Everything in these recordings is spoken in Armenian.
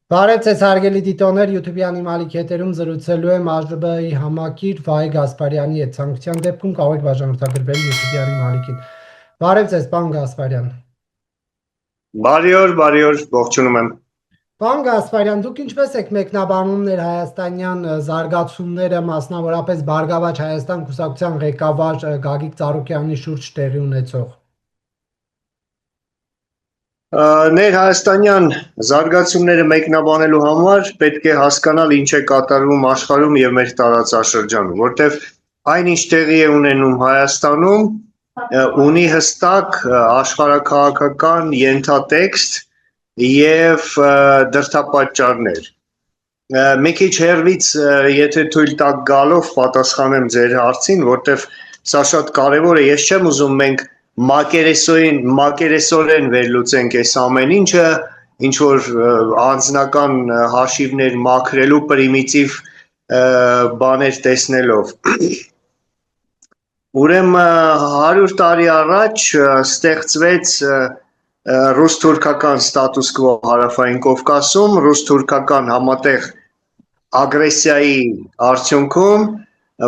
Բարև ձեզ հարգելի դիտողներ, YouTube-յանի Մալիք հետերում զրուցելու եմ ԱԺԲ-ի համակիր Վահե Գասպարյանի հետ, ցանկության դեպքում կարող եք բաժանորդագրվել YouTube-յանի Մալիքին։ Բարև ձեզ, պարոն Գասպարյան։ Բարի օր, ողջունում եմ։ Պարոն Գասպարյան, դուք ինչպես եք մեկնաբանում ներհայաստանյան զարգացումները, մասնավորապես Բարգավաճ Հայաստան կուսակցության ղեկավար Գագիկ Ծառուկյանի շուրջ տեղի ունեցող։ Ներհայաստանյան զարգացումները մեկնաբանելու համար պետք է հասկանալ ինչ է կատարվում աշխարհում եւ մեր տարածաշրջանում, որտեղ այնինչ տեղի է ունենում Հայաստանում, ունի հստակ աշխարհաքաղաքական ենթատեքստ եւ դրդապատճառներ։ Մի քիչ հեռվից, եթե թույլ տաք գալով պատասխանեմ ձեր հարցին, որտեղ սա շատ կարեւոր է, ես չեմ ուզում մենք մակերեսորեն վերլուծենք այս ամեն ինչը, ինչ որ անձնական հաշիվներ մաքրելու պրիմիտիվ բաներ տեսնելով։ Ուրեմն 100 տարի առաջ ստեղծվեց ռուս-թուրքական ստատուս կվո Հարավային Կովկասում, ռուս-թուրքական համատեղ ագրեսիայի արդյունքում,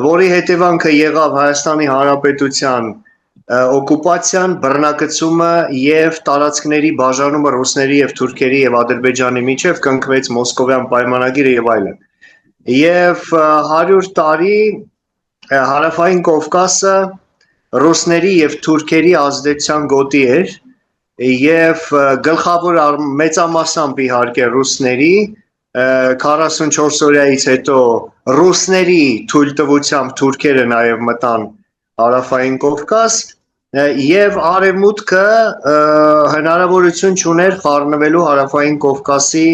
որի հետևանքը եղավ Հայաստանի Հանրապետության օկուպացիան, բռնակցումը եւ տարածքների բաժանումը ռուսների եւ թուրքերի եւ Ադրբեջանի միջև կնքվեց Մոսկովյան պայմանագիրը եւ այլն։ Եվ 100 տարի Հարավային Կովկասը ռուսների եւ թուրքերի ազդեցության գոտի էր եւ գլխավոր մեծամասամբ իհարկե ռուսների 44 օրյայից հետո ռուսների թույլտվությամբ թուրքերը նաեւ մտան Հարավային Կովկաս եւ արևմուտքը հնարավորություն չուներ խառնվելու Հարավային Կովկասի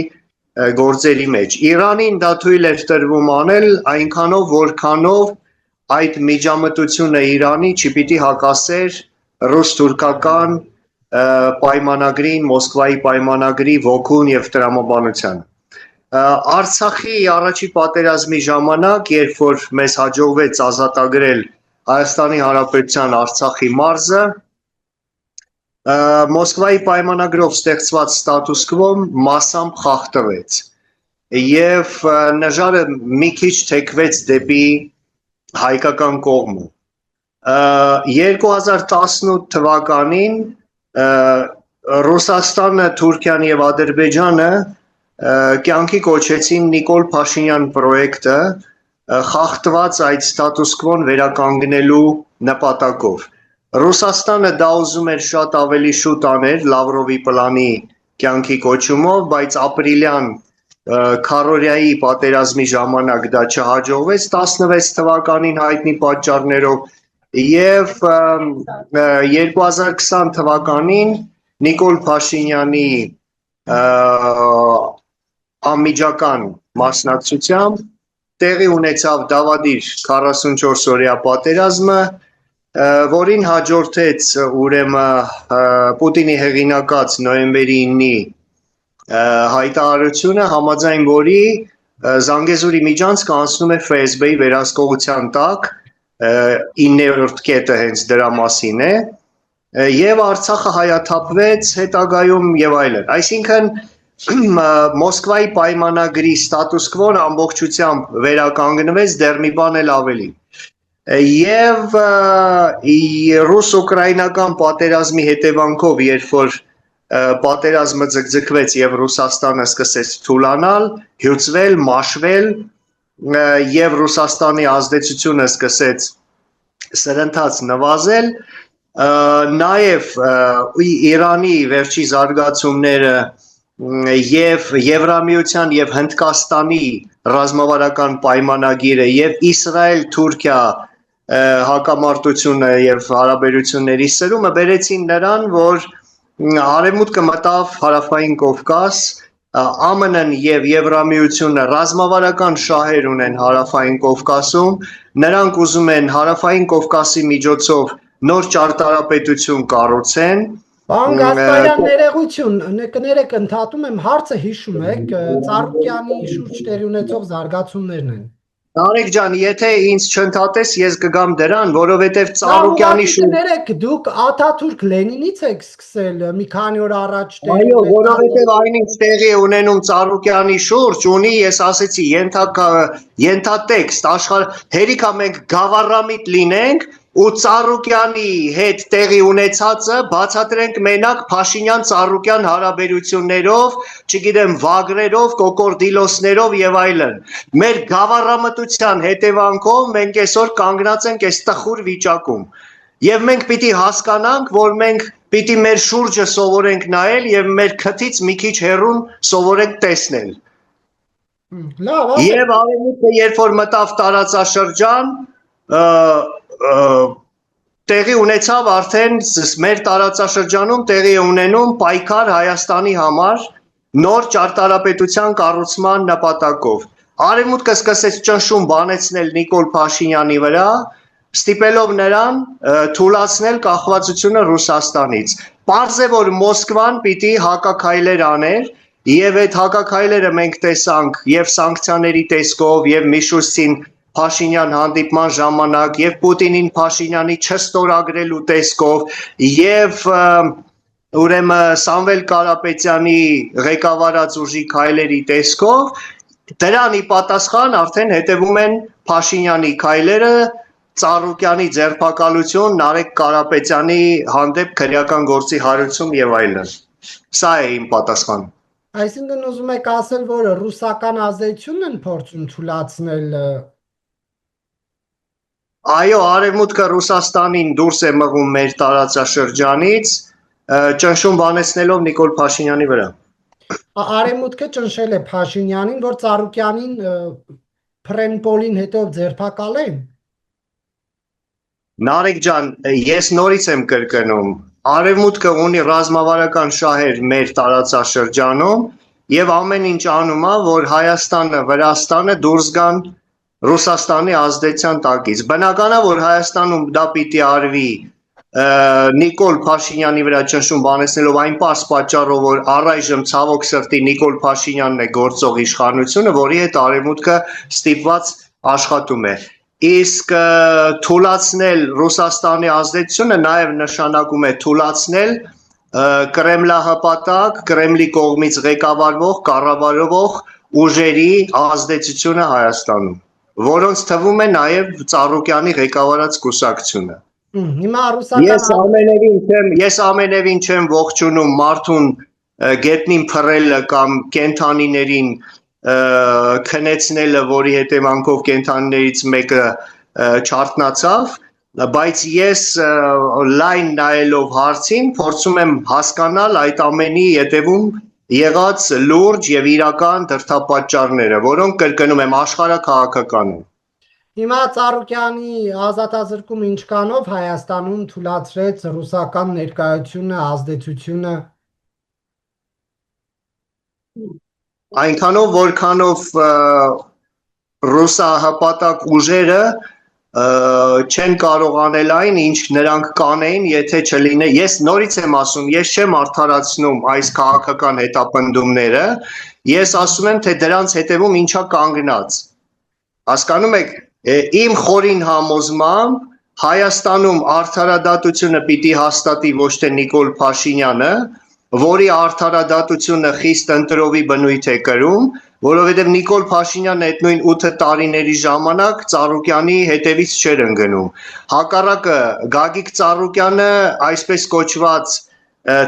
գործերի մեջ։ Իրանին դա թույլ էր տրվում անել այնքանով, որքանով այդ միջամտությունը Իրանի չպիտի հակասեր ռուս-թուրքական պայմանագրին, Մոսկվայի պայմանագրի ոգուն եւ տրամաբանությանը։ Արցախի առաջի պատերազմի ժամանակ, երբ որ մեզ հաջողվեց ազատագրել Հայաստանի Հանրապետության Արցախի մարզը, Մոսկվայի պայմանագրով ստեղծված ստատուս կվոն մասամբ խախտվեց եւ նժարը մի քիչ թեքվեց դեպի հայկական կողմը։ 2018 թվականին Ռուսաստանը, Թուրքիան եւ Ադրբեջանը կյանքի կոչեցին Նիկոլ Փաշինյան պրոյեկտը խախտված այդ ստատուս կվոն վերականգնելու նպատակով։ Ռուսաստանը դա ուզում էր շատ ավելի շուտ անել Լավրովի պլանի կյանքի կոչումով, բայց ապրիլյան քարորիայի պատերազմի ժամանակ դա չհաջողվեց 16 թվականին հայտնի պատճառներով եւ 2020 թվականին Նիկոլ Փաշինյանի անմիջական մասնակցությամբ տեղի ունեցավ դավադիր 44 օրյա պատերազմը, որին հաջորդեց ուրեմն Պուտինի հեղինակած նոյեմբերի 9-ի հայտարարությունը, համաձայն որի Զանգեզուրի միջանցքը անցնում է ՖՍԲ-ի վերահսկողության տակ, 9-րդ կետը հենց դրա մասին է, եւ Արցախը հայաթափվեց հետագայում եւ այլն։ Այսինքն Մոսկվայի պայմանագրի ստատուս կվոն ամբողջությամբ վերականգնվեց, դեռ մի բան էլ ավելի։ Եվ ռուս-ուկրաինական պատերազմի հետևանքով, երբ որ պատերազմը ձգձգվեց եւ Ռուսաստանը սկսեց թուլանալ, հյուծվել, մաշվել եւ Ռուսաստանի ազդեցությունը սկսեց սրընթաց նվազել, նաեւ Իրանի վերջի զարգացումները եւ Եվրամիության եւ Հնդկաստանի ռազմավարական պայմանագիրը եւ Իսրայել-Թուրքիա հակամարտությունը եւ հարաբերությունների սրումը բերեցին նրան, որ Արևմուտքը մտավ Հարավային Կովկաս, ԱՄՆ-ն եւ Եվրամիությունը ռազմավարական շահեր ունեն Հարավային Կովկասում, նրանք ուզում են Հարավային Կովկասի միջոցով նոր ճարտարապետություն կառուցեն։ Պարոն Գասպարյան, ներողություն, կներեք, ընդհատում եմ, հարցը հիշում եք, Ծառուկյանի շուրջ տեղի ունեցող զարգացումներն են։ Նարեկ ջան, եթե ինձ չընդհատես, ես կգամ դրան, որովհետև Ծառուկյանի Ներեք, դուք Աթաթուրք Լենինից եք սկսել մի քանի օր առաջ Այո, որովհետև այնինչ տեղի է ունենում Ծառուկյանի շուրջ, ունի, ես ասեցի, ենթատեքստ, հերիք է մենք գավառամիտ լինենք ու Ծառուկյանի հետ տեղի ունեցածը բացատրենք մենակ Փաշինյան-Ծառուկյան հարաբերություններով, չգիտեմ, վագրերով, կոկորդիլոսներով եւ այլն։ Մեր գավառամտության հետևանքով մենք այսօր կանգնած ենք այս տխուր վիճակում։ Եվ մենք պիտի հասկանանք, որ մենք պիտի մեր շուրջը սովորենք նայել եւ մեր քթից մի քիչ հեռուն սովորենք տեսնել։ Լավ, Եվ արևմուտքը երբ որ մտավ տարածաշրջան, տեղի ունեցավ արդեն մեր տարածաշրջանում տեղի է ունենում պայքար Հայաստանի համար նոր ճարտարապետության կառուցման նպատակով։ Արևմուտքը սկսեց ճնշում բանեցնել Նիկոլ Փաշինյանի վրա, ստիպելով նրան թուլացնել կախվածությունը Ռուսաստանից։ Պարզ է, որ Մոսկվան պիտի հակաքայլեր աներ, եւ այդ հակաքայլերը մենք տեսանք եւ սանկցիաների տեսքով, եւ Միշուստին Փաշինյան հանդիպման ժամանակ, եւ Պուտինին Փաշինյանի չստորագրելու տեսքով, եւ ուրեմն Սամվել Կարապետյանի ղեկավարած ուժի քայլերի տեսքով, դրան ի պատասխան արդեն հետևում են Փաշինյանի քայլերը, Ծառուկյանի ձերբակալություն, Նարեկ Կարապետյանի հանդեպ քրեական գործի հարուցում եւ այլն։ Սա է իմ պատասխանը։ Այսինքն ուզում եք ասել, որ ռուսական ազդեցությունն են փորձում թուլացնել։ Այո, արևմուտքը Ռուսաստանին դուրս է մղում մեր տարածաշրջանից, ճնշում բանեցնելով Նիկոլ Փաշինյանի վրա։ Արևմուտքը ճնշել է Փաշինյանին, որ Ծառուկյանին Փրենպոլին հետո ձերբակալեն։ Նարեկ ջան, ես նորից եմ կրկնում, արևմուտքը ունի ռազմավարական շահեր մեր տարածաշրջանում եւ ամեն ինչ անում է, որ Հայաստանը, Վրաստանը դուրս գան Ռուսաստանի ազդեցության տակից։ Բնական է, որ Հայաստանում դա պիտի արվի Նիկոլ Փաշինյանի վրա ճնշում բանեցնելով այն պարզ պատճառով, որ առայժմ ցավոք սրտի Նիկոլ Փաշինյանն է գործող իշխանությունը, որի հետ արևմուտքը ստիպված աշխատում է։ Իսկ թուլացնել Ռուսաստանի ազդեցությունը նաև նշանակում է թուլացնել Կրեմլահպատակ, Կրեմլի կողմից ղեկավարվող, կառավարվող ուժերի ազդեցությունը Հայաստանում, որոնց թվում է նաև Ծառուկյանի ղեկավարած կուսակցությունը։ Հիմա ռուսական Ես ամենևին չեմ ողջունում մարդուն գետնին փռելը կամ կենթանիներին քնեցնելը, որի հետևանքով կենթանիներից մեկը չարթնացավ, բայց ես լայն նայելով հարցին փորձում եմ հասկանալ այդ ամենի հետևում եղած լուրջ եւ իրական դրդապատճառները, որոնք կրկնում եմ աշխարհաքաղաքական են։ Հիմա Ծառուկյանի ազատազրկումը ինչքանով Հայաստանում թուլացրեց ռուսական ներկայությունը, ազդեցությունը։ Այնքանով, որքանով ռուսահպատակ ուժերը չեն կարող անել այն, ինչ նրանք կանեին, եթե չլիներ։ Ես նորից եմ ասում, ես չեմ արդարացնում այս քաղաքական հետապնդումները, ես ասում եմ, թե դրանց հետևում ինչա կանգնած։ Հասկանում եք, իմ խորին համոզմամբ Հայաստանում արդարադատությունը պիտի հաստատի ոչ թե Նիկոլ Փաշինյանը, որի արդարադատությունը խիստ ընտրովի բնույթ է կրում, որովհետև Նիկոլ Փաշինյանը այդ նույն 8 տարիների ժամանակ Ծառուկյանի հետևից չէր ընկնում։ Հակառակը Գագիկ Ծառուկյանը այսպես կոչված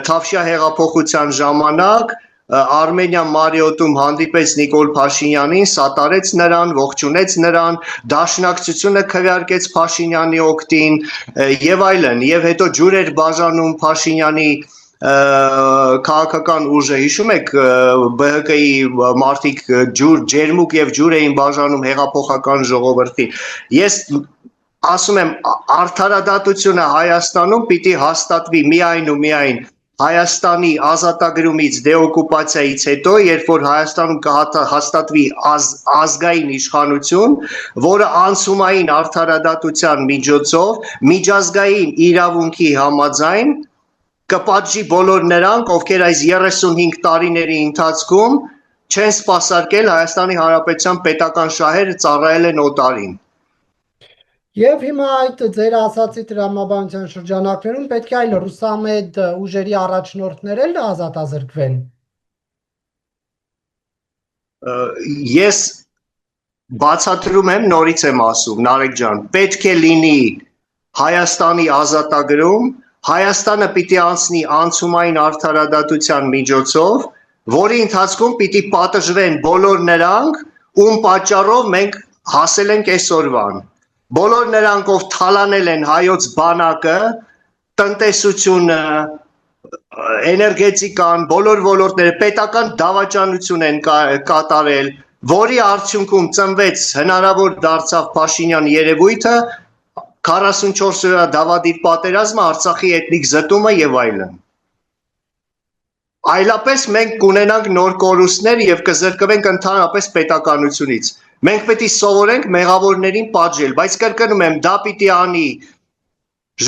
Թավշյա հեղափոխության ժամանակ Արմենիա Մարիոտում հանդիպեց Նիկոլ Փաշինյանին, սատարեց նրան, ողջունեց նրան, դաշնակցությունը քվեարկեց Փաշինյանի օգտին եւ այլն, եւ հետո ջուր էր բաժանում Փաշինյանի քաղաքական ուժը, հիշում եք ԲՀԿ-ի մարդիկ ջերմուկ եւ ջուր էին բաժանում հեղափոխական ժողովրդին։ Ես ասում եմ, արդարադատությունը Հայաստանում պիտի հաստատվի միայն ու միայն Հայաստանի ազատագրումից, դեօկուպացիայից հետո, երբ որ Հայաստանում կհաստատվի ազգային իշխանություն, որը անցումային արդարադատության միջոցով միջազգային իրավունքի համաձայն կպատժի բոլոր նրանք, ովքեր այս 35 տարիների ընթացքում չեն սպասարկել Հայաստանի Հանրապետության պետական շահերը ծառայել են օտարին։ Եվ հիմա այդ ձեր ասացի տրամաբանության շրջանակներում պետք է այլ ռուսամետ ուժերի առաջնորդներ էլ ազատազրկվեն։ Ես բացատրում եմ, նորից եմ ասում, Նարեկ ջան, պետք է լինի Հայաստանի ազատագրում, Հայաստանը պիտի անցնի անցումային արդարադատության միջոցով, որի ընթացքում պիտի պատժվեն բոլոր նրանք, ում պատճառով մենք հասել ենք այսօրվան։ Բոլոր նրանք, ով թալանել են հայոց բանակը, տնտեսությունը, էներգետիկան, բոլոր ոլորտները պետական դավաճանություն են կատարել, որի արդյունքում ծնվեց հնարավոր դարձավ Փաշինյան երևույթը, 44 օրյա դավադիր պատերազմը, Արցախի էթնիկ զտումը եւ այլն։ Այլապես մենք կունենանք նոր կորուստներ եւ կզրկվենք ընդհանրապես պետականությունից։ Մենք պետք է սովորենք մեղավորներին պատժել, բայց կրկնում եմ, դա պիտի անի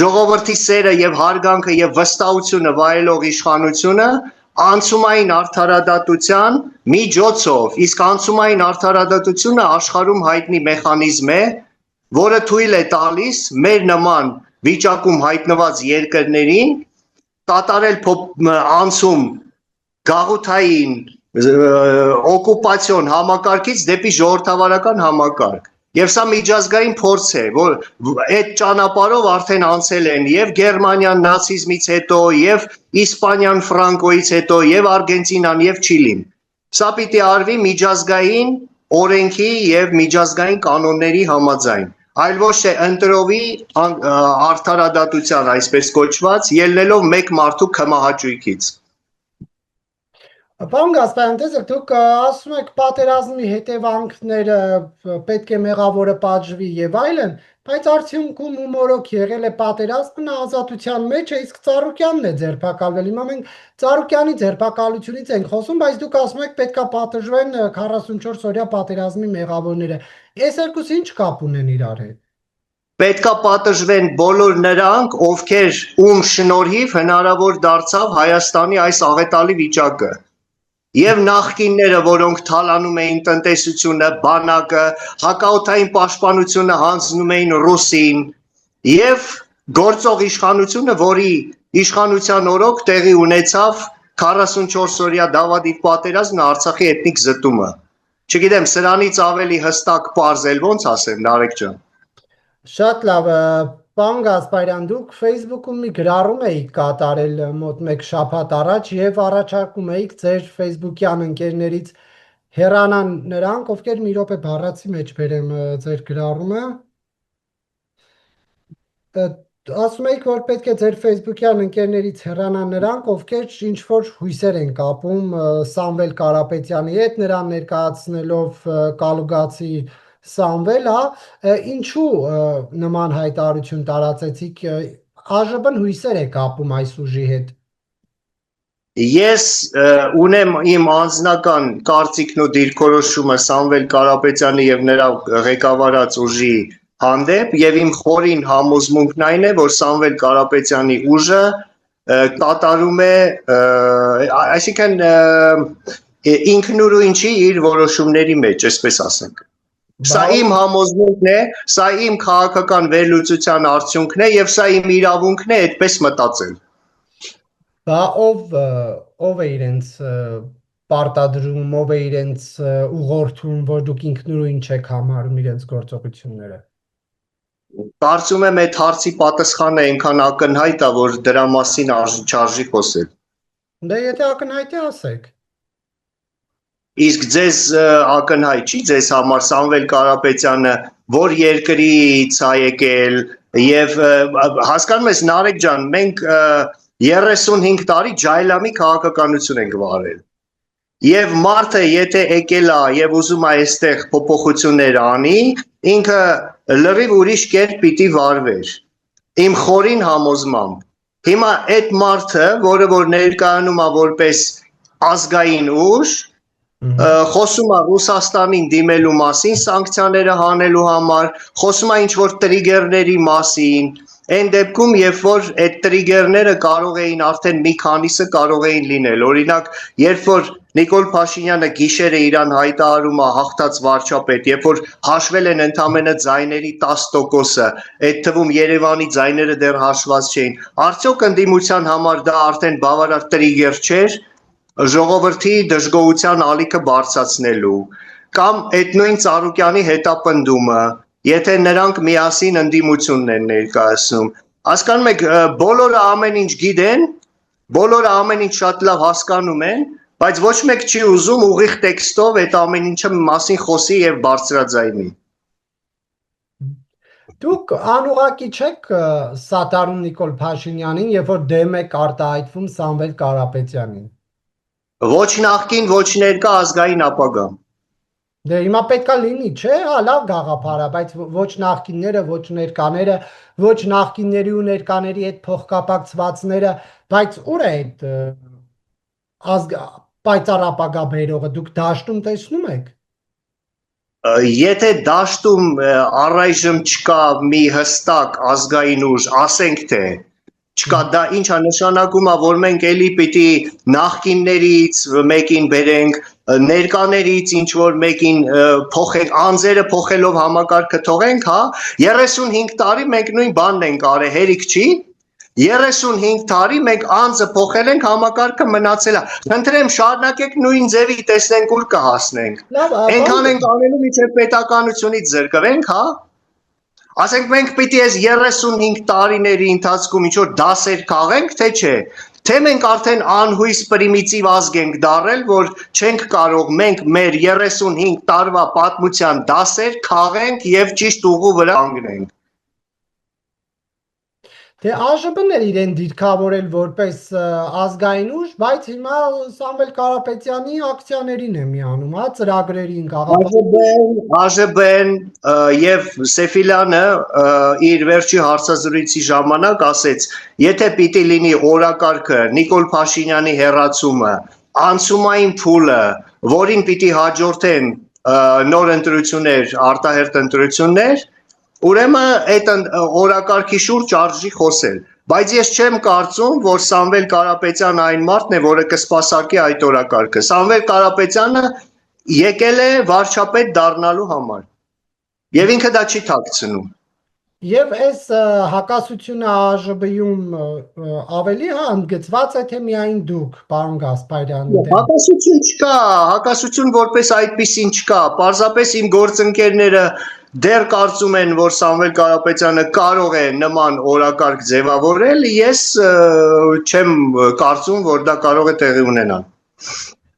ժողովրդի սերը եւ հարգանքը եւ վստահությունը վայելող իշխանությունը անցումային արդարադատության միջոցով, իսկ անցումային արդարադատությունը աշխարհում հայտնի մեխանիզմ է, որը թույլ է տալիս մեր նման վիճակում հայտնված երկրներին կատարել անցում գաղութային օկուպացիոն համակարգից դեպի ժողովրդավարական համակարգ։ Եվ սա միջազգային փորձ է, որ այդ ճանապարհով արդեն անցել են եւ Գերմանիան նացիզմից հետո, եւ Իսպանիան Ֆրանկոից հետո, եւ Արգենտինան եւ Չիլին։ Սա պիտի արվի միջազգային օրենքի եւ միջազգային կանոնների համաձայն, այլ ոչ թե ընտրովի արդարադատության, այսպես կոչված, ելնելով մեկ մարդու քմահաճույքից։ Պարոն Գասպարյան, տեսեք, դուք ասում եք պատերազմի հետևանքները պետք է մեղավորը պատժվի եւ այլն, բայց արդյունքում ու մորոք եղել է պատերազմը, նա ազատության մեջ է, իսկ Ծառուկյանն է ձերբակալվել։ Հիմա մենք Ծառուկյանի ձերբակալությունից ենք խոսում, բայց դուք ասում եք պետքա պատժվեն 44 օրյա պատերազմի մեղավորները։ Այս երկուսը ինչ կապ ունեն իրար հետ։ Պետքա պատժվեն բոլոր նրանք, ովքեր ում շնորհիվ հնարավոր դարձավ Հայաստանի այս աղետալի վիճակը։ Եվ նախկինները, որոնք թալանում էին տնտեսությունը, բանակը, հակաօդային պաշտպանությունը հանձնում էին Ռուսին, եւ գործող իշխանությունը, որի իշխանության օրոք տեղի ունեցավ 44 օրյա դավադիր պատերազմն, Արցախի էթնիկ զտումը։ Չգիտեմ, սրանից ավելի հստակ պարզել ոնց ասեմ, Նարեկ ջան։ Շատ լավ, պարոն Գասպարյան, դուք Facebook-ում մի գրառում էիք կատարել մոտ մեկ շաբաթ առաջ եւ առաջարկում էիք ձեր Facebook-յան ընկերներից հեռանան նրանք, ովքեր մի րոպե բառացի մեջ բերեմ ձեր գրառումը։ Ասում եք, որ պետք է ձեր Facebook-յան ընկերներից հեռանան նրանք, ովքեր ինչ-որ հույսեր են կապում Սամվել Կարապետյանի հետ, նրան ներկայացնելով Կալուգացի Սամվել, ինչու նման հայտարարություն տարածեցիք, ԱԺԲ-ն հույսեր է կապում այս ուժի հետ։ Ես ունեմ իմ անձնական կարծիքն ու դիրքորոշումը Սամվել Կարապետյանի եւ նրա ղեկավարած ուժի հանդեպ եւ իմ խորին համոզմունքն այն է, որ Սամվել Կարապետյանի ուժը կատարում է, այսինքն ինքնուրույն չի իր որոշումների մեջ, այսպես ասենք։ Սա իմ համոզմունքն է, սա իմ քաղաքական վերլուծության արդյունքն է եւ սա իմ իրավունքն է այդպես մտածել։ Բա ով է իրենց պարտադրում, ով է իրենց ուղղորդում, որ դուք ինքնուրույն չեք համարում իրենց գործողությունները։ Կարծում եմ այդ հարցի պատասխանը այնքան ակնհայտ է, որ դրա մասին չարժի խոսել։ Դե եթե ակնհայտ է, ասեք։ Իսկ ձեզ ակնհայտ չի ձեզ համար Սամվել Կարապետյանը որ երկրից է եկել եւ հասկանում ես Նարեկ ջան, մենք 35 տարի ջայլամի քաղաքականություն ենք վարել։ Եվ մարդը եթե եկել է եւ ուզում է այստեղ փոփոխություններ անի, ինքը լրիվ ուրիշ կերպ պիտի վարվեր։ Իմ խորին համոզմամբ։ Հիմա այդ մարդը, որը որ ներկայանում է որպես ազգային ուժ, խոսում է Ռուսաստանին դիմելու մասին, սանկցիաները հանելու համար, խոսում է ինչ-որ տրիգերների մասին, այն դեպքում, երբ որ այդ տրիգերները կարող էին արդեն մի քանիսը կարող էին լինել, օրինակ, երբ որ Նիկոլ Փաշինյանը գիշերը իրան հայտարարում է հաղթած վարչապետ, երբ որ հաշվել են ընդամենը ձայների 10%-ը, այդ թվում Երևանի ձայները դեռ հաշված չէին։ Արդյոք ընդդիմության համար դա արդեն բավարար տրիգեր չէր ժողովրդի դժգոհության ալիքը բարձրացնելու, կամ այդ նույն Ծառուկյանի հետապնդումը, եթե նրանք միասին ընդդիմությունն են ներկայացնում։ Հասկանում եք, բոլորը ամեն ինչ գիտեն, բոլորը ամեն ինչ շատ լավ հասկանում են, բայց ոչ մեկ չի ուզում ուղիղ տեքստով այդ ամեն ինչը մասին խոսի եւ բարձրաձայնի։ Դուք անուղակի չեք սատարում Նիկոլ Փաշինյանին, երբ որ դեմ եք արտահայտվում Սամվել Կարապետյանին։ Ոչ նախկին, ոչ ներկա ազգային ապագա։ Դե հիմա պետքա լինի, չէ՞, հա, լավ գաղափար է, բայց ոչ նախկինները, ոչ ներկաները, ոչ նախկինների ու ներկաների այդ փոխկապակցվածները, բայց ուր է այդ պայծառ ապագա բերողը, դուք դաշտում տեսնում եք։ Եթե դաշտում առայժմ չկա մի հստակ ազգային ուժ, ասենք թե չկա, դա ինչ է նշանակում է, որ մենք էլի պիտի նախկիններից մեկին բերենք, ներկաներից ինչ որ մեկին փոխենք, անձերը փոխելով համակարգը թողենք, հա, 35 տարի մենք նույն բանն ենք արել, հերիք չի։ 35 տարի մենք անձը փոխել ենք, համակարգը մնացել է։ Խնդրեմ, շարունակեք նույն ձևի, տեսնենք ուր կհասնենք։ Այնքան ենք անելու, մինչև պետականությունից զրկվենք, հա։ Ասենք մենք պիտի այս 35 տարիների ընթացքում ինչ որ դասեր քաղենք, թե չէ։ Թե մենք արդեն անհույս պրիմիտիվ ազգ ենք դարել, որ չենք կարող մենք մեր 35 տարվա պատմության դասեր քաղենք եւ ճիշտ ուղու վրա կանգնենք։ Դե ԱԺԲ-ն էր իրեն դիրքավորել որպես ազգային ուժ, բայց հիմա Սամվել Կարապետյանի ակցիաներին է միանում, հա, ծրագրերին ԱԺԲ-ն եւ Սեֆիլյանը իր վերջի հարցազրույցի ժամանակ ասեց, եթե պիտի լինի օրակարգը Նիկոլ Փաշինյանի հեռացումը, անցումային փուլը, որին պիտի հաջորդեն նոր ընտրություններ, արտահերթ ընտրություններ, ուրեմն այդ օրակարգի շուրջ արժի խոսել, բայց ես չեմ կարծում, որ Սամվել Կարապետյանը այն մարդն է, որը կսպասարկի այդ օրակարգը։ Սամվել Կարապետյանը եկել է վարչապետ դառնալու համար եւ ինքը դա չի թաքցնում։ Եվ այս հակասությունը ԱԺԲ-ում ավելի ընդգծված է, թե միայն դուք, պարոն Գասպարյան։ Հակասություն չկա, հակասություն որպես այդպեսին չկա, պարզապես իմ գործընկերները դեռ կարծում են, որ Սամվել Կարապետյանը կարող է նման օրակարգ ձևավորել, ես չեմ կարծում, որ դա կարող է տեղի ունենալ։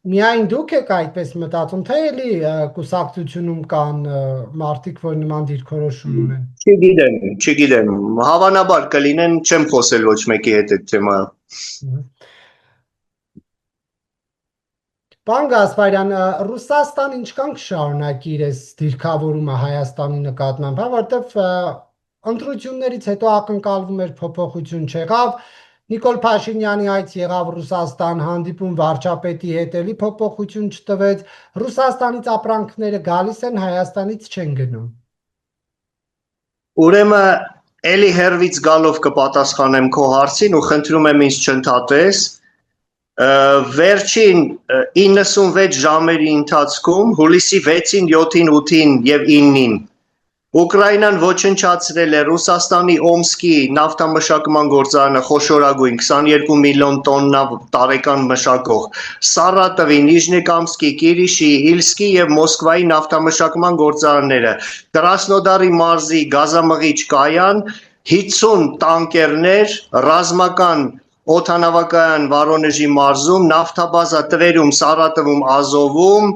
Միայն դուք եք այդպես մտածում, թե էլի կուսակցությունում կան մարդիկ, որ նման դիրքորոշում ունեն։ Չգիտեմ, հավանաբար կլինեն, չեմ խոսել ոչ մեկի հետ այդ թեմայով։ Պարոն Գասպարյան, Ռուսաստան ինչքան կշարունակի իր դիրքավորումը Հայաստանի նկատմամբ, որտեվ ընտրություններից հետո ակնկալվում էր փոփոխություն չեղավ, Նիկոլ Փաշինյանի այց եղավ Ռուսաստան, հանդիպում վարչապետի հետ էլի փոփոխություն չտվեց, Ռուսաստանից ապրանքները գալիս են, Հայաստանից չեն գնում։ Ուրեմն էլի հերվից գալով կպատասխանեմ քո հարցին ու խնդրում եմ ինձ չընդհատես։ Վերջին 96 ժամերի ընթացքում հուլիսի 6-ին, 7-ին, 8-ին եւ 9-ին Ուկրաինան ոչնչացրել է Ռուսաստանի Օմսկի նավթամշակման գործարանը խոշորագույն 22 միլիոն տոննա տարեկան մշակող, Սարատովի, Նիժնեկամսկի, Կիրիշի, Իլսկի եւ Մոսկվայի նավթամշակման գործարանները, Կրասնոդարի մարզի գազամղիչ կայան, 50 տանկերներ, ռազմական օդանավակայան Վորոնեժի մարզում, նավթաբազա Տվերում, Սարատովում, Ազովում,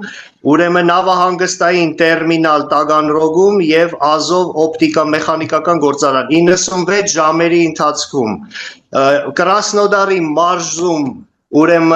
ուրեմն նավահանգստային տերմինալ Տագանրոգում եւ Ազով օպտիկա-մեխանիկական գործարան 96 ժամերի ընթացքում Կրասնոդարի մարզում ուրեմն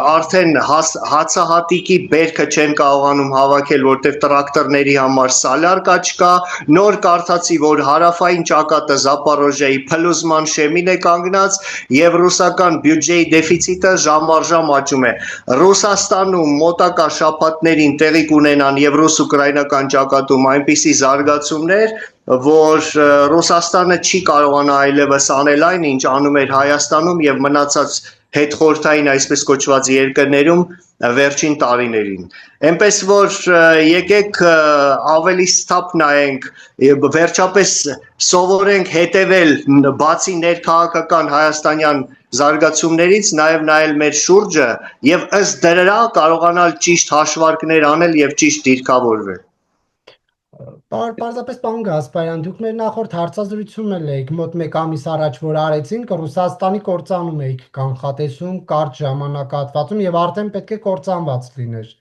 արդեն հացահատիկի բերքը չեն կարողանում հավաքել, որտեղ տրակտորների համար սալարկա չկա, նոր կարդացի, որ հարավային ճակատը Զապորոժիայի փլուզման շեմին է կանգնած եւ ռուսական բյուջեի դեֆիցիտը ժամ առ ժամ աճում է։ Ռուսաստանում մոտակա շաբաթներին տեղի կունենան եւ ռուս-ուկրաինական ճակատում այնպիսի զարգացումներ, որ Ռուսաստանը չի կարողանա այլևս անել այն, ինչ անում էր Հայաստանում եւ մնացած հետխորհրդային այսպես կոչված երկրներում վերջին տարիներին։ Էնպես որ եկեք ավելի սթափ նայենք, վերջապես սովորենք հետևել բացի ներքաղաքական հայաստանյան զարգացումներից, նաև նայել մեր շուրջը եւ ըստ դրա կարողանալ ճիշտ հաշվարկներ անել եւ ճիշտ դիրքավորվել։ Պարզապես պարոն Գասպարյան, դուք մեր նախորդ հարցազրույցում էլ եք մոտ 1 ամիս առաջ, որ արեցինք, Ռուսաստանի կործանում էիք կանխատեսում կարճ ժամանակահատվածում եւ արդեն պետք է կործանված լիներ։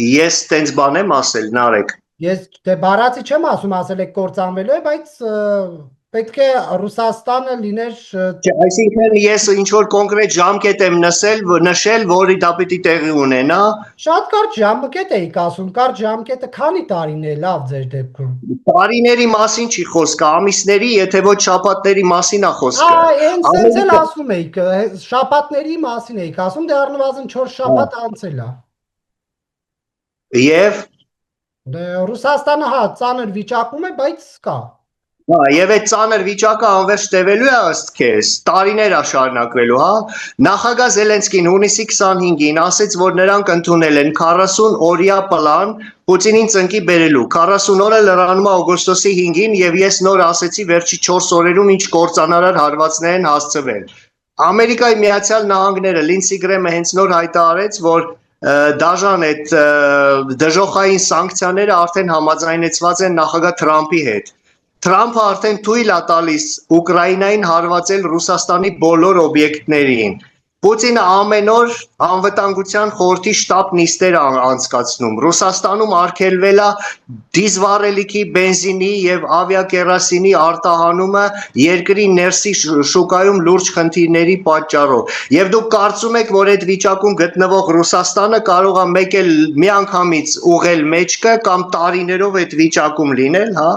Ես տենց բան եմ ասել, Նարեկ։ Ես դե բառացի չեմ ասել եք կործանվելու է, բայց պետք է Ռուսաստանը լիներ Այսինքն ես ինչ որ կոնկրետ ժամկետ եմ նշել, որի դա պիտի տեղի ունենա։ Շատ կարճ ժամկետ էիք ասում, կարճ ժամկետը քանի տարին է լավ ձեր դեպքում։ Տարիների մասին չի խոսքը, ամիսների, եթե ոչ շաբաթների մասին է խոսքը։ Սենց էլ ասում էիք, շաբաթների մասին էիք ասում, դե առնվազն 4 շաբաթ անցել է։ Եվ Դե Ռուսաստանը հա ծանր վիճակում է, բայց կա։ Եվ այդ ծանր վիճակը անverջ տևելու է ըստ քեզ, տարիներ է շարունակվելու, հա։ Նախագահ Զելենսկին հունիսի 25-ին ասաց, որ նրանք ընդունել են 40 օրյա պլան Պուտինին ծնկի բերելու։ 40 օրը լրանում է օգոստոսի 5-ին եւ ես նոր ասեցի վերջի 4 օրերում ինչ կործանարար հարվածներ են հասցվել։ Ամերիկայի Միացյալ Նահանգները Լինսի Գրեմը հենց նոր հայտարարեց, որ դաժան այդ դժոխային սանկցիաները արդեն համաձայնեցված են նախագահ Թրամփի հետ։ Թրամփը արդեն թույլ է տալիս Ուկրաինային հարվածել Ռուսաստանի բոլոր օբյեկտներին։ Պուտինը ամեն օր անվտանգության խորհրդի շտաբ նիստեր անցկացնում։ Ռուսաստանում արգելվել է դիզվառելիքի, բենզինի եւ ավիակերոսինի արտահանումը երկրի ներսի շուկայում լուրջ խնդիրների պատճառով։ Եվ դուք կարծում եք, որ այդ վիճակում գտնվող Ռուսաստանը կարող է միանգամից ուղղել մեջքը կամ տարիներով այդ վիճակում լինել, հա։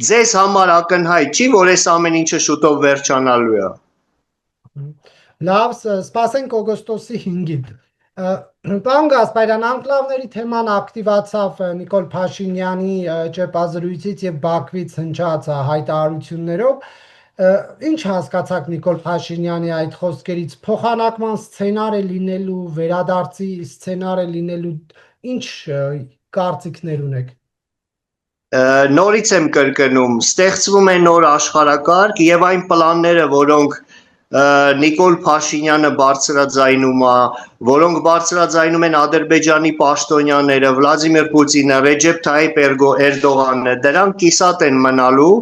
Ձեզ համար ակնհայտ չի, որ այս ամեն ինչը շուտով վերջանալու է։ Լավ, սպասենք օգոստոսի 5-ին։ Պարոն Գասպարյան, անկլավների թեման ակտիվացավ Նիկոլ Փաշինյանի ճեպազրույցից եւ Բաքվից հնչած հայտարարություններով։ Ինչ հասկացաք Նիկոլ Փաշինյանի այդ խոսքերից, փոխանակման սցենար է լինելու, վերադարձի սցենար է լինելու, ինչ կարծիքներ ունեք։ Նորից եմ կրկնում, ստեղծվում է նոր աշխարհակարգ եւ այն պլանները, որոնք Նիկոլ Փաշինյանը բարձրաձայնում է, որոնք բարձրաձայնում են Ադրբեջանի պաշտոնյաները, Վլադիմիր Պուտինը, Ռեջեփ Թայիփ Էրդողանը, դրանք կիսատ են մնալու,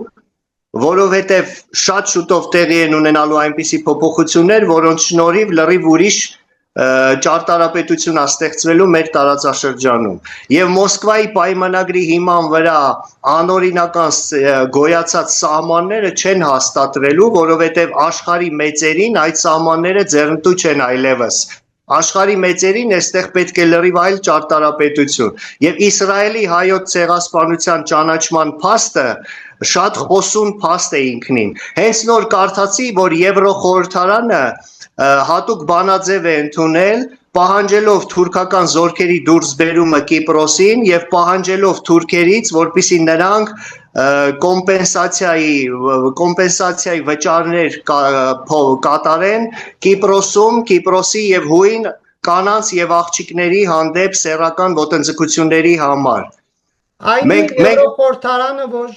որովհետեւ շատ շուտով տեղի են ունենալու այնպիսի փոփոխություններ, որոնց շնորհիվ լրիվ ուրիշ ճարտարապետություն է ստեղծվելու մեր տարածաշրջանում եւ Մոսկվայի պայմանագրի հիման վրա անօրինական գոյացած սահմանները չեն հաստատվելու, որովհետեւ աշխարհի մեծերին այդ սահմանները ձեռնտու չեն այլևս։ Աշխարհի մեծերին այստեղ պետք է լրիվ այլ ճարտարապետություն եւ Իսրայելի հայոց ցեղասպանության ճանաչման փաստը շատ խոսուն փաստ է ինքնին։ Հենց նոր կարդացի, որ Եվրոխորհրդարանը հատուկ բանաձև է ընդունել, պահանջելով թուրքական զորքերի դուրսբերումը Կիպրոսին եւ պահանջելով թուրքերից, որպեսզի նրանք կոմպենսացիայի վճարներ կատարեն Կիպրոսում, Կիպրոսի եւ հույն կանանց եւ աղջիկների հանդեպ սեռական ոտնձգությունների համար։ Այն Եվրոխորհրդարանը, որ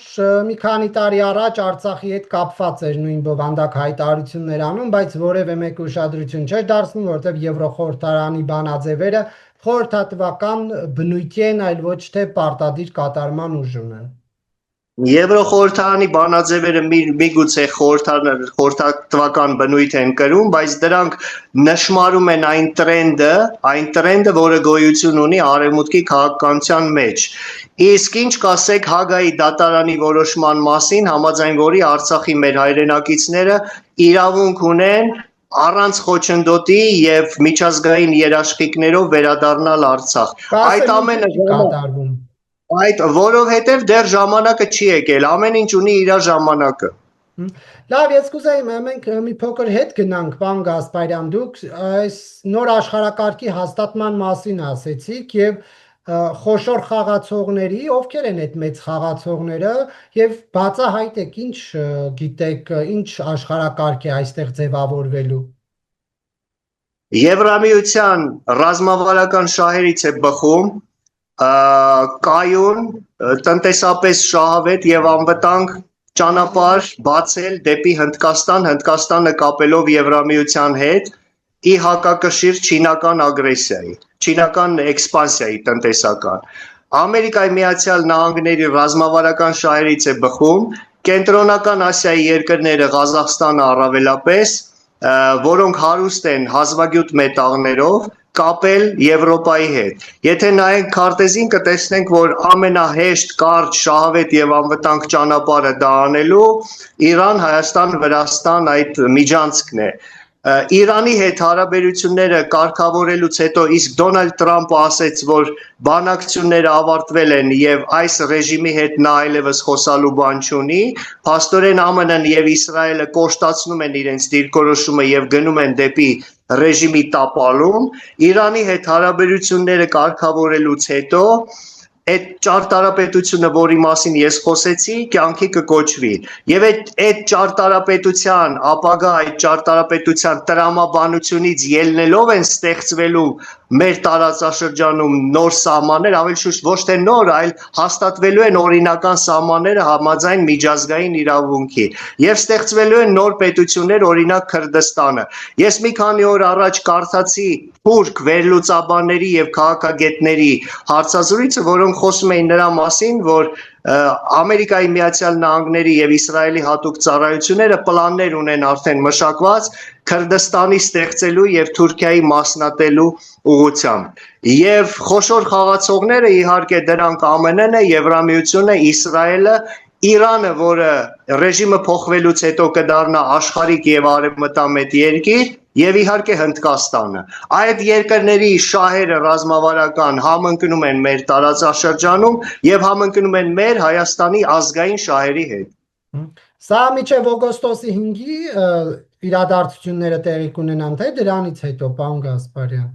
մի քանի տարի առաջ Արցախի հետ կապված էր նույն բովանդակ հայտարարություններ անում, բայց որևէ մեկ ուշադրություն չէր դարձնում, որովհետև Եվրոխորհրդարանի բանաձևերը խորհրդատվական բնույթի են, այլ ոչ թե պարտադիր կատարման ուժ ունեն։ Եվրոխորհրդարանի բանաձևերը միգուցե խորհրդատվական բնույթ են կրում, բայց դրանք նշмарում են այն տրենդը, որը գոյություն ունի արևմուտքի քաղաքականության մեջ։ Իսկ ինչ կասեք Հագայի դատարանի որոշման մասին, համաձայն որի Արցախի մեր հայրենակիցները իրավունք ունեն առանց խոչընդոտի եւ միջազգային երաշխիքներով վերադառնալ Արցախ։ Այդ ամենը կատարվում։ Որովհետև դեռ ժամանակը չի եկել, ամեն ինչ ունի իր ժամանակը։ Լավ, ես կուզեի մենք մի փոքր հետ գնանք, պարոն Գասպարյան, դուք այս նոր աշխարհակարգի հաստատման մասին ասեցիք եւ խոշոր խաղացողների, ովքեր են այդ մեծ խաղացողները եւ բացահայտեք, ինչ գիտեք, ինչ աշխարհակարգ է այստեղ ձևավորվելու։ Եվրամիության ռազմավարական շահերից է բխում կայուն տնտեսապես շահավետ եւ անվտանգ ճանապարհ բացել դեպի Հնդկաստան, Հնդկաստանը կապելով Եվրամիության հետ ի հակակշիռ չինական ագրեսիայի, չինական էքսպանսիայի տնտեսական։ Ամերիկայի Միացյալ Նահանգների ռազմավարական շահերից է բխում Կենտրոնական Ասիայի երկրները, Ղազախստանը առավելապես, որոնք հարուստ են հազվագյուտ մետաղներով, կապել Եվրոպայի հետ։ Եթե նայենք քարտեզին կտեսնենք, որ ամենահեշտ, կարճ, շահավետ եւ անվտանգ ճանապարհը դա անելու Իրան, Հայաստան, Վրաստան այդ միջանցքն է։ Իրանի հետ հարաբերությունները կարգավորելուց հետո իսկ Դոնալդ Թրամփը ասեց, որ բանակցությունները ավարտվել են եւ այս ռեժիմի հետ նա այլևս խոսալու բան չունի, փաստորեն ԱՄՆ-ն եւ Իսրայելը կոշտացնում են իրենց դիրքորոշումը եւ գնում են դեպի ռեժիմի տապալում, Իրանի հետ հարաբերությունները կարգավորելուց հետո այդ ճարտարապետությունը, որի մասին ես խոսեցի, կյանքի կկոչվի եւ այդ ճարտարապետության ապագա այդ ճարտարապետության տրամաբանությունից ելնելով են ստեղծվելու մեր տարածաշրջանում նոր սահմաններ, ավելի շուտ ոչ թե նոր, այլ հաստատվելու են օրինական սահմանները համաձայն միջազգային իրավունքի եւ ստեղծվելու են նոր պետություններ, օրինակ Քրդստանը։ Ես մի քանի օր առաջ կարդացի թուրք վերլուծաբանների եւ քաղաքագետների հարցազրույցը, որոնք խոսում էին նրա մասին, որ Ամերիկայի Միացյալ Նահանգների եւ Իսրայելի հատուկ ծառայությունները պլաններ ունեն արդեն մշակված Քրդստանի ստեղծելու եւ Թուրքիայի մասնատելու ուղղությամբ։ Եվ խոշոր խաղացողները իհարկե դրանք ԱՄՆ-ն է, Եվրամիությունը, Իսրայելը, Իրանը, որը ռեժիմը փոխվելուց հետո կդառնա աշխարհիկ եւ արևմտամետ երկիր, եւ իհարկե Հնդկաստանը։ Այդ երկրների շահերը ռազմավարական համընկնում են մեր տարածաշրջանում եւ համընկնում են մեր Հայաստանի ազգային շահերի հետ։ Սա միջև օգոստոսի 5-ի իրադարձությունները տեղի կունենան, թե դրանից հետո, պարոն Գասպարյան։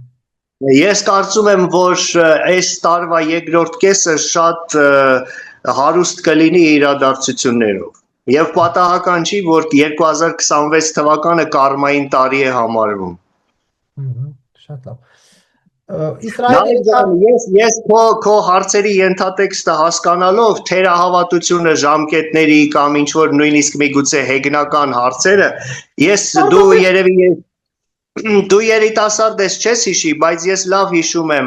Ես կարծում եմ, որ այս տարվա երկրորդ կեսը շատ հարուստ կլինի իրադարձություններով։ Եվ պատահական չի, որ 2026 թվականը կարմային տարի է համարվում։ Շատ լավ։ Ես քո հարցերի ենթատեքստը հասկանալով թերահավատությունը ժամկետների կամ ինչ որ նույնիսկ միգուցե հեգնական հարցերը, դու երիտասարդ ես չես հիշի, բայց ես լավ հիշում եմ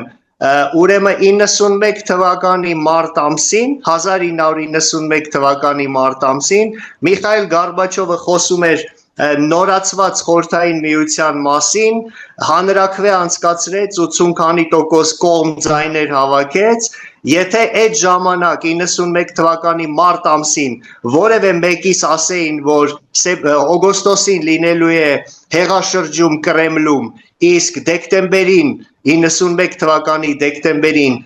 ուրեմն 91 թվականի մարտ ամսին 1991 թվականի մարտ ամսին Միխայել Գորբաչովը խոսում էր նորացված խորհրդային միության մասին, հանրաքվե անցկացրեց 80 քանի տոկոս կողմ ձայներ հավաքեց, եթե այդ ժամանակ 91 թվականի մարտ ամսին որևէ մեկիս ասեին, որ օգոստոսին լինելու է հեղաշրջում Կրեմլում, իսկ դեկտեմբերին 91 թվականի դեկտեմբերին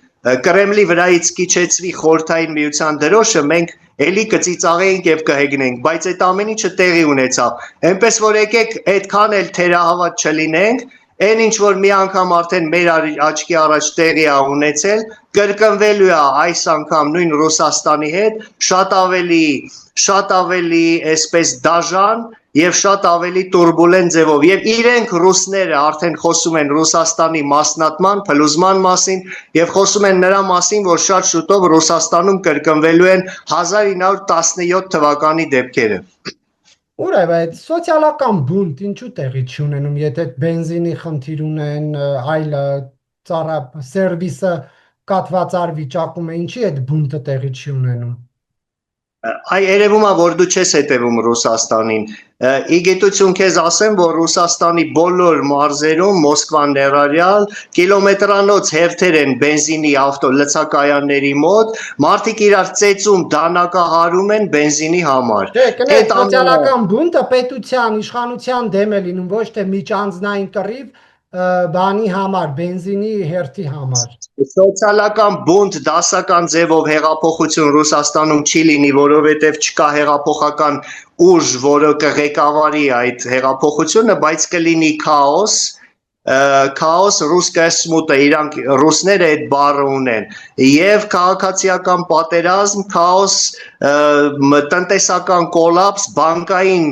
Կրեմլի վրայից կիչեցվի խորհրդային միության դրոշը, մենք էլի կծիծաղեինք եւ կհեգնենք, բայց այդ ամեն ինչը տեղի ունեցավ։ Էնպես որ եկեք այդքան էլ թերահավատ չլինենք, այն ինչ որ մի անգամ արդեն մեր աչքի առաջ տեղի է ունեցել, կրկնվելու է այս անգամ նույն Ռուսաստանի հետ, շատ ավելի այսպես դաժան եւ շատ ավելի турբուլենտ ձևով եւ իրենք ռուսները արդեն խոսում են Ռուսաստանի մասնատման, փլուզման մասին եւ խոսում են նրա մասին, որ շատ շուտով Ռուսաստանում կրկնվելու են 1917 թվականի դեպքերը։ Ուրեմն այդ սոցիալական բունտ ինչու տեղի չունենում, եթե բենզինի խնդիր ունեն, այլ սերվիսը կաթվածար վիճակում է, ինչի այդ բունտը տեղի չի ունենում։ Այ երևում է, որ դու չես հետևում Ռուսաստանին։ Ի գիտություն քեզ ասեմ, որ Ռուսաստանի բոլոր մարզերում Մոսկվան ներառյալ կիլոմետրանոց հերթեր են բենզինի ավտո լցակայանների մոտ, մարդիկ իրար ծեծում, դանակահարում են բենզինի համար։ Այդ սոցիալական բունտը պետության, իշխանության դեմ է լինում, ոչ թե միջանձնային կռիվ բանի համար, բենզինի հերթի համար։ Սոցիալական բունտ դասական ձևով հեղափոխություն Ռուսաստանում չի լինի, որովհետև չկա հեղափոխական ուժ, որը կղեկավարի այդ հեղափոխությունը, բայց կլինի քաոս, ռուսկայ սմուտը, իրանք ռուսները այդ բառը ունեն, եւ քաղաքացիական պատերազմ, քաոս, տնտեսական կոլապս, բանկային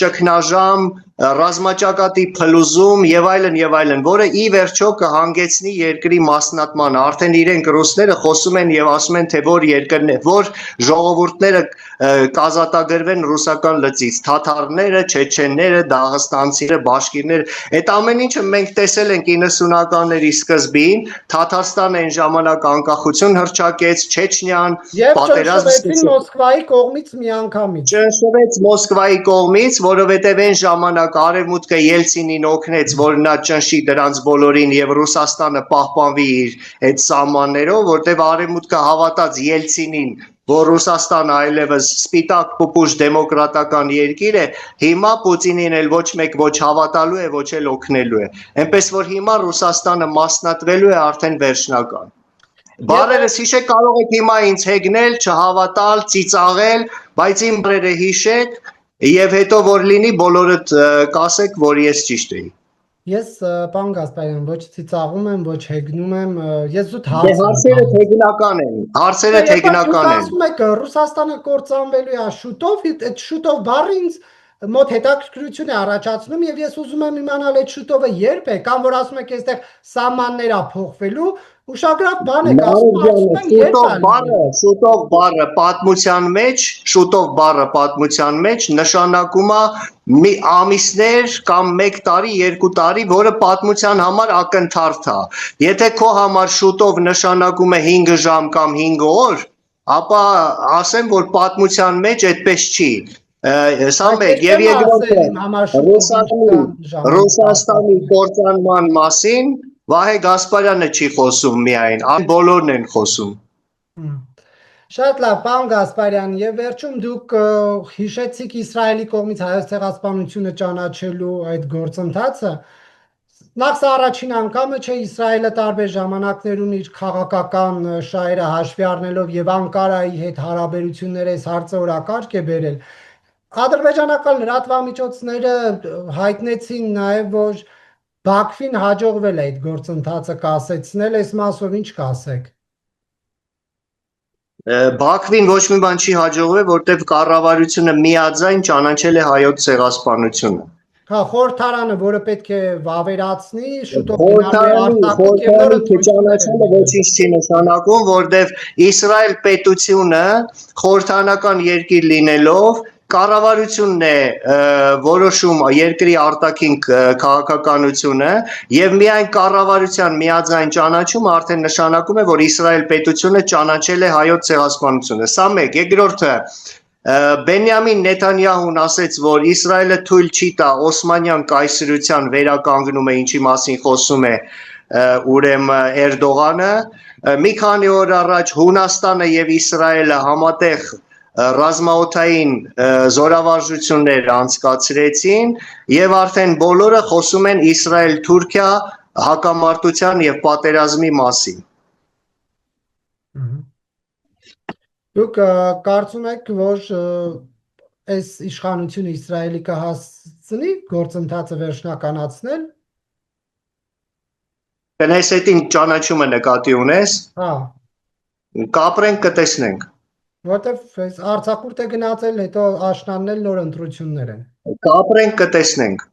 ճգնաժամ, ռազմաճակատի փլուզում եւ այլն, որը ի վերջո կհանգեցնի երկրի մասնատման։ Արդեն իրենք ռուսները խոսում են եւ ասում են, թե որ երկրներ, որ ժողովուրդները կազատագրվեն ռուսական լծից, թաթարները, չեչենները, դաղստանցիները, բաշկիրները։ Այդ ամեն ինչը մենք տեսել ենք 90-ականների սկզբին, Թաթարստանը այն ժամանակ անկախություն հռչակեց, Չեչնիան, Եվ ճնշվեցին Մոսկվայի կողմից միանգամից։ Ճնշվեց Մոսկվայի կողմից, որովհետև այն ժամանակ Արևմուտքը Ելցինին օգնեց, որ նա ճնշի դրանց բոլորին եւ Ռուսաստանը պահպանվի իր այդ սահմաններով, որտեղ Արևմուտքը հավատաց Ելցինին, որ Ռուսաստանը այլևս սպիտակ պուպուշ դեմոկրատական երկիր է, հիմա Պուտինին էլ ոչ մեկ ոչ հավատալու է, ոչ էլ օգնելու է։ Այնպես որ հիմա Ռուսաստանը մասնատվելու է արդեն վերջնական։ Բարերս հիշեք, կարող եք հիմա ինձ հեգնել, չհավատալ, ծիծաղել, բայց իմ բարերը հիշեք եւ հետո որ լինի բոլորդ կասեք, որ ես ճիշտ էի։ Ես պարոն Գասպարյան, ոչ ծիծաղում եմ, ոչ հեգնում եմ, ես զուտ հարցերը թեգնական են, հարցերը թեգնական են։ Ասում եք Ռուսաստանը կործանվելու է շուտով, այդ շուտով բառը ինձ մոտ հետաքրքրություն է առաջացնում եւ ես ուզում եմ իմանալ այդ շուտովը երբ է, կամ որ ասում եք այստեղ սահմանները փոխվելու, ուշագրավ բան եք ասում, շուտով բառը պատմության մեջ նշանակում է մի ամիսներ կամ 1 տարի, 2 տարի, որը պատմության համար ակնթարթ է։ Եթե քո համար շուտով նշանակում է 5 ժամ կամ 5 օր, ապա ասեմ, որ պատմության մեջ այդպես չի։ Սա մեկ եւ երկրորդը Ռուսաստանի կործանման մասին Վահե Գասպարյանը չի խոսում միայն, այլ բոլորն են խոսում։ Շատ լավ, պարոն Գասպարյան, եւ վերջում դուք հիշեցիք Իսրայելի կողմից հայոց ցեղասպանությունը ճանաչելու այդ գործընթացը։ Նախ սա առաջին անգամը չէ, Իսրայելը տարբեր ժամանակներում իր քաղաքական շահերը հաշվի առնելով եւ Անկարայի հետ հարաբերությունները այս հարցը օրակարգ է բերել։ Ադրբեջանական լրատվամիջոցները հայտնեցին նաև, որ Բաքվին հաջողվել է այդ գործընթացը կասեցնել, այս մասով ինչ կասեք։ Բաքվին ոչ մի բան չի հաջողվել, որտեղ կառավարությունը միաձայն ճանաչել է հայոց ցեղասպանությունը։ Հա, խորհրդարանը, որը պետք է վավերացնի, շուտով խորհրդարանը չճանաչելը ոչինչ չի նշանակում, որտեղ Իսրայել պետությունը խորհրդարանական երկիր լինելով կառավարությունն է որոշում երկրի արտաքին քաղաքականությունը եւ միայն կառավարության միաձայն ճանաչումը արդեն նշանակում է, որ Իսրայել պետությունը ճանաչել է հայոց ցեղասպանությունը։ Սա մեկ, երկրորդը Բենյամին Նեթանյահուն ասեց, որ Իսրայելը թույլ չի տա Օսմանյան կայսրության վերականգնումը, ինչի մասին խոսում է ուրեմն Էրդողանը։ Մի քանի օր առաջ Հունաստանը եւ Իսրայելը համատեղ ռազմաօդային զորավարժություններ անցկացրեցին եւ արդեն բոլորը խոսում են Իսրայել-Թուրքիա հակամարտության եւ պատերազմի մասին։ Դուք կարծում եք, որ այս իշխանությունը Իսրայելի կհասցնի գործընթացը վերջնականացնել։ Կնեսետին ճանաչումը նկատի ունես։ Հա։ Կապրենք, կտեսնենք։ Որտեվ Արցախուրդ է գնացել, հետո աշնանն էլ նոր ընտրություններ են։ Կապրենք, կտեսնենք։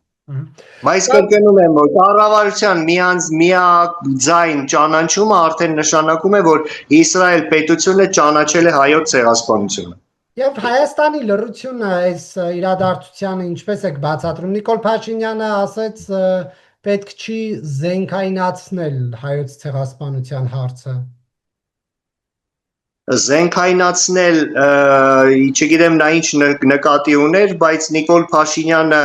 Բայց կրկնում եմ, որ կառավարության միաձայն ճանաչումը արդեն նշանակում է, որ Իսրայել պետությունը ճանաչել է հայոց ցեղասպանությունը։ Եվ Հայաստանի լռությունը այս իրադարձությանը ինչպես եք բացատրում։ Նիկոլ Փաշինյանը ասաց, պետք չի զենքայնացնել հայոց ցեղասպանության հարցը։ Զենքայնացնել, չգիտեմ նա ինչ նկատի ուներ, բայց Նիկոլ Փաշինյանը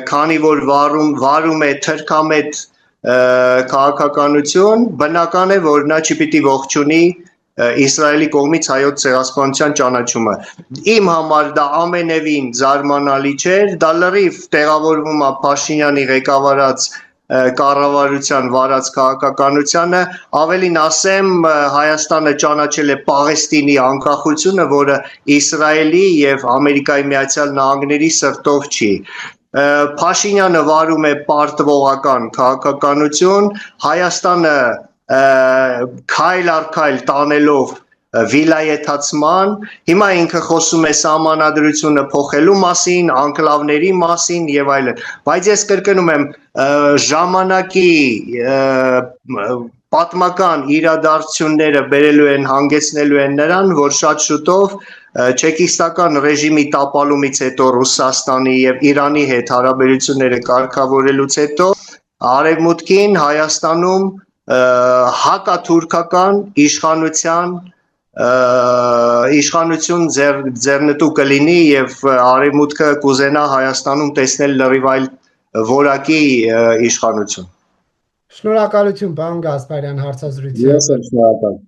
քանի որ վարում է թրքամետ քաղաքականություն, բնական է, որ նա չպիտի ողջունի Իսրայելի կողմից հայոց ցեղասպանության ճանաչումը։ Իմ համար դա ամենևին զարմանալի չէր, դա լրիվ տեղավորվում է Փաշինյանի ղեկավարած կառավարության վարած քաղաքականությանը, ավելին ասեմ, Հայաստանը ճանաչել է Պաղեստինի անկախությունը, որը Իսրայելի եւ Ամերիկայի Միացյալ Նահանգների սրտով չի։ Փաշինյանը վարում է պարտվողական քաղաքականություն, Հայաստանը քայլ առ քայլ տանելով վիլայեթացման, հիմա ինքը խոսում է սահմանադրությունը փոխելու մասին, անկլավների մասին եւ այլն, բայց ես կրկնում եմ, ժամանակի պատմական իրադարձությունները բերելու են հանգեցնելու են նրան, որ շատ շուտով չեկիստական ռեժիմի տապալումից հետո Ռուսաստանի եւ Իրանի հետ հարաբերությունները կարգավորելուց հետո Արևմուտքին Հայաստանում հակաթուրքական իշխանություն ձեռնտու կլինի եւ Արևմուտքը կուզենա Հայաստանում տեսնել լրիվ այլ որակի իշխանություն։ Շնորհակալություն, պարոն Գասպարյան, հարցազրույցի Ես եմ շնորհակալ։